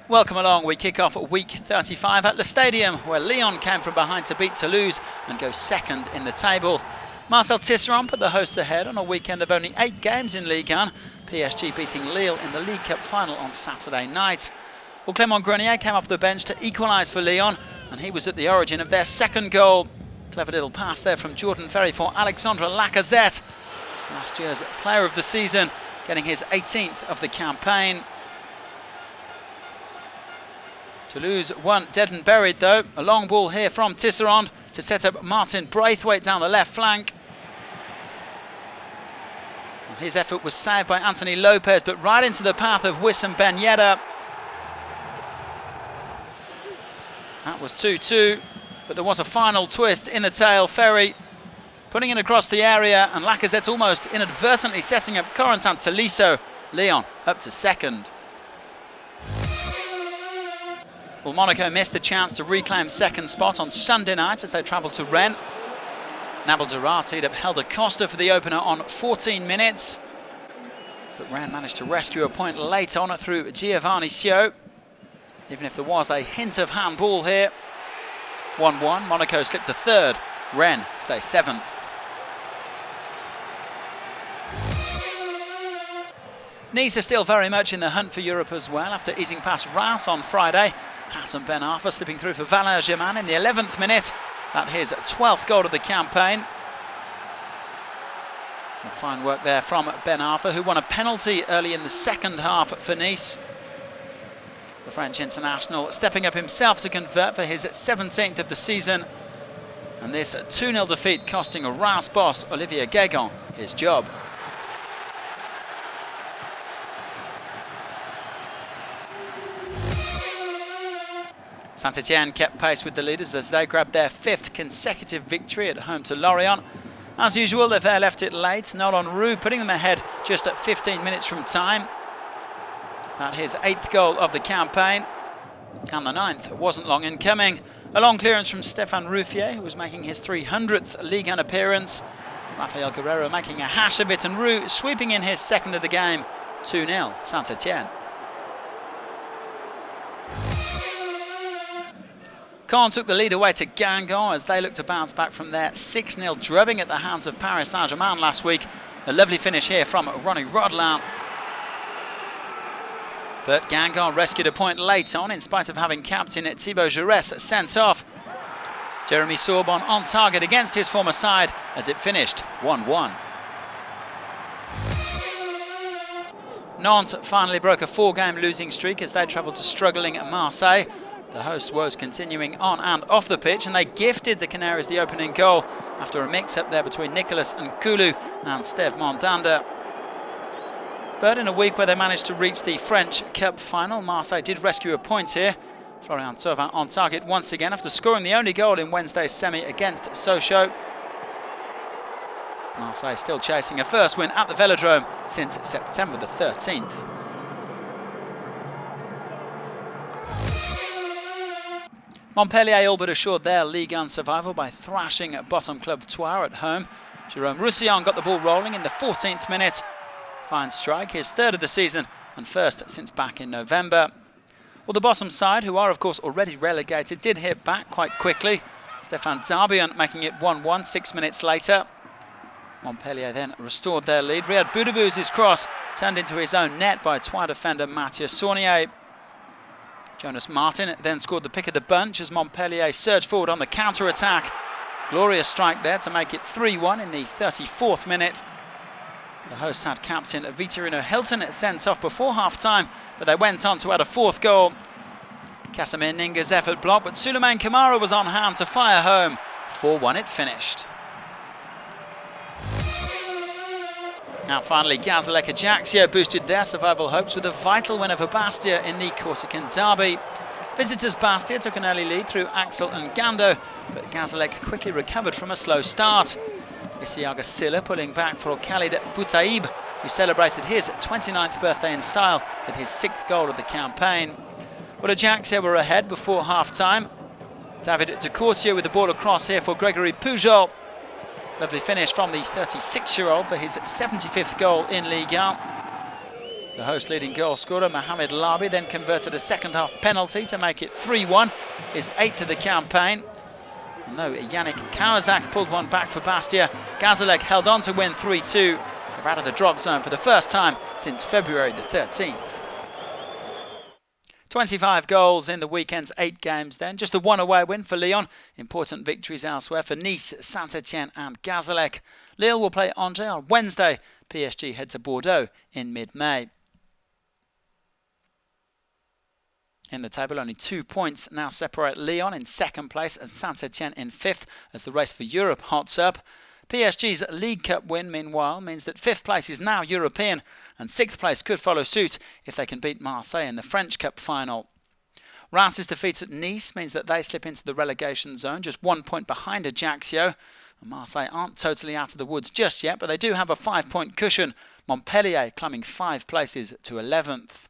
Welcome along. We kick off week 35 at the Stadium, where Lyon came from behind to beat Toulouse and go second in the table. Marcel TISSERAND put the hosts ahead on a weekend of only 8 games in Ligue 1. PSG beating Lille in the League Cup final on Saturday night. Well, Clément GRENIER came off the bench to equalise for Lyon, and he was at the origin of their second goal. Clever little pass there from Jordan Ferry for Alexandre LACAZETTE, last year's player of the season, getting his 18th of the campaign. Toulouse won dead and buried though. A long ball here from TISSERAND to set up Martin Braithwaite down the left flank. His effort was saved by Anthony Lopez, but right into the path of Wissam Ben Yedder. That was 2-2, but there was a final twist in the tail. Ferry putting it across the area, and Lacazette's almost inadvertently setting up Corentin Tolisso. Lyon up to second. Well, Monaco missed the chance to reclaim second spot on Sunday night as they travelled to Rennes. Nabil Darati had held a Costa for the opener on 14 minutes. But Rennes managed to rescue a point late on through Giovanni Sio. Even if there was a hint of handball here. 1-1, Monaco slipped to third. Rennes stay seventh. Nice are still very much in the hunt for Europe as well after easing past Reims on Friday. Hatem Ben Arfa slipping through for Valère in the 11th minute. That's his 12th goal of the campaign. And fine work there from Ben Arfa, who won a penalty early in the second half for Nice. The French international stepping up himself to convert for his 17th of the season. And this 2-0 defeat costing Reims boss Olivier Guingamp his job. Saint-Etienne kept pace with the leaders as they grabbed their 5th consecutive victory at home to Lorient. As usual, they've left it late. Nolan Roux putting them ahead just at 15 minutes from time. That's his 8th goal of the campaign. And the 9th wasn't long in coming. A long clearance from Stéphane Ruffier, who was making his 300th Ligue 1 appearance. Rafael Guerrero making a hash of it, and Roux sweeping in his 2nd of the game. 2-0 Saint-Etienne. Caen took the lead away to Guingamp as they looked to bounce back from their 6-0 drubbing at the hands of Paris Saint-Germain last week. A lovely finish here from Ronnie Rodelin. But Guingamp rescued a point late on in spite of having captain Thibaut Jaurès sent off. Jeremy Sorbonne on target against his former side as it finished 1-1. Nantes finally broke a 4-game losing streak as they travelled to struggling Marseille. The hosts' woes continuing on and off the pitch, and they gifted the Canaries the opening goal after a mix-up there between Nicolas Nkoulou and Steve Mandanda. But in a week where they managed to reach the French Cup final, Marseille did rescue a point here. Florian Thauvin on target once again after scoring the only goal in Wednesday's semi against Sochaux. Marseille still chasing a first win at the Velodrome since September the 13th. Montpellier all but assured their Ligue 1 survival by thrashing bottom club Troyes at home. Jérôme Roussillon got the ball rolling in the 14th minute. Fine strike, his 3rd of the season and 1st since back in November. Well, the bottom side, who are of course already relegated, did hit back quite quickly. Stéphane Darbian making it 1-1 6 minutes later. Montpellier then restored their lead. Riyad Boudebouz's cross turned into his own net by Troyes defender Mathieu Saunier. Jonas Martin then scored the pick of the bunch as Montpellier surged forward on the counter-attack. Glorious strike there to make it 3-1 in the 34th minute. The hosts had captain Vitorino Hilton sent off before half-time, but they went on to add a 4th goal. Casimir Ninga's effort blocked, but Souleymane Camara was on hand to fire home. 4-1 it finished. Now finally, Gazalec Ajaccio boosted their survival hopes with a vital win over Bastia in the Corsican derby. Visitors Bastia took an early lead through Axel and Gando, but Gazalec quickly recovered from a slow start. Isiaga Silla pulling back for Khalid Boutaib, who celebrated his 29th birthday in style with his 6th goal of the campaign. Well, Ajaccio were ahead before half-time. David Decourtier with the ball across here for Gregory Pujol. Lovely finish from the 36-year-old for his 75th goal in Ligue 1. The host leading goal scorer Mohamed Labi then converted a second half penalty to make it 3-1, his 8th of the campaign. And though Yannick Kawazak pulled one back for Bastia, Gazalek held on to win 3-2. They're out of the drop zone for the first time since February the 13th. 25 goals in the weekend's 8 games then. Just a 1 away win for Lyon. Important victories elsewhere for Nice, Saint-Etienne and Gazalek. Lille will play Angers on Wednesday. PSG head to Bordeaux in mid-May. In the table, only 2 points now separate Lyon in 2nd place and Saint-Etienne in 5th as the race for Europe hots up. PSG's League Cup win, meanwhile, means that 5th place is now European and 6th place could follow suit if they can beat Marseille in the French Cup final. Reims' defeat at Nice means that they slip into the relegation zone, just 1 point behind Ajaccio. Marseille aren't totally out of the woods just yet, but they do have a 5-point cushion, Montpellier climbing 5 places to 11th.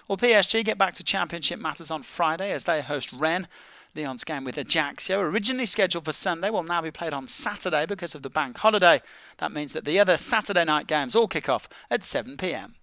Will PSG get back to championship matters on Friday as they host Rennes? Lyon's game with Ajaccio, originally scheduled for Sunday, will now be played on Saturday because of the bank holiday. That means that the other Saturday night games all kick off at 7 p.m.